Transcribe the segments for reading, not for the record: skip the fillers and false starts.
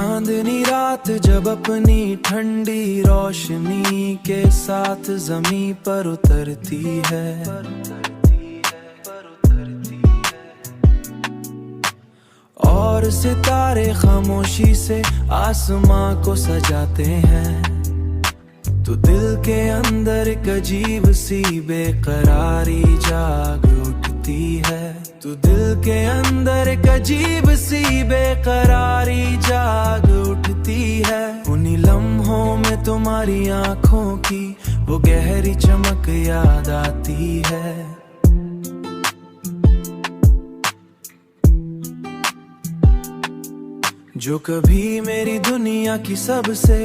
चांदनी रात जब अपनी ठंडी रोशनी के साथ जमीन पर उतरती है, और सितारे खामोशी से आसमां को सजाते हैं, तो दिल के अंदर एक अजीब सी बेकरारी जाग उठती है। तो दिल के अंदर एक अजीब सी बेकरारी जाग उठती है। उन्हीं लम्हों में तुम्हारी आंखों की वो गहरी चमक याद आती है। जो कभी मेरी दुनिया की सबसे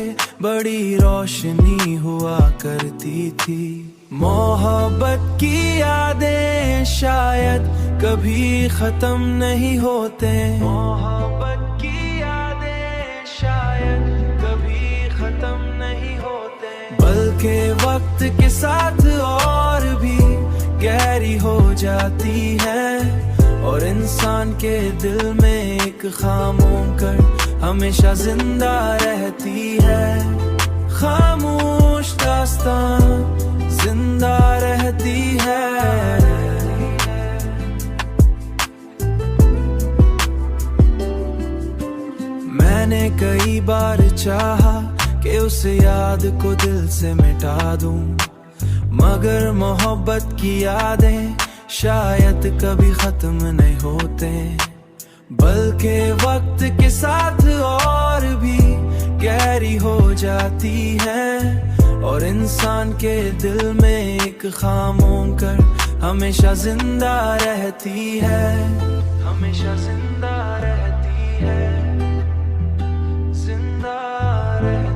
बड़ी रोशनी हुआ करती थी। मोहब्बत की यादें शायद कभी खत्म नहीं होते। मोहब्बत की यादें शायद कभी खत्म नहीं होते, बल्कि वक्त के साथ और भी गहरी हो जाती है। और इंसान के दिल में एक खामोश कर हमेशा जिंदा रहती है। खामोश दास्तां जिंदा रहती है। मैंने कई बार चाहा कि उस याद को दिल से मिटा दूं, मगर मोहब्बत की यादें शायद कभी खत्म नहीं होते, बल्कि वक्त के साथ और भी गहरी हो जाती है। और इंसान के दिल में एक खामोश कर हमेशा जिंदा रहती है। हमेशा जिंदा रहती है, जिंदा रहती है।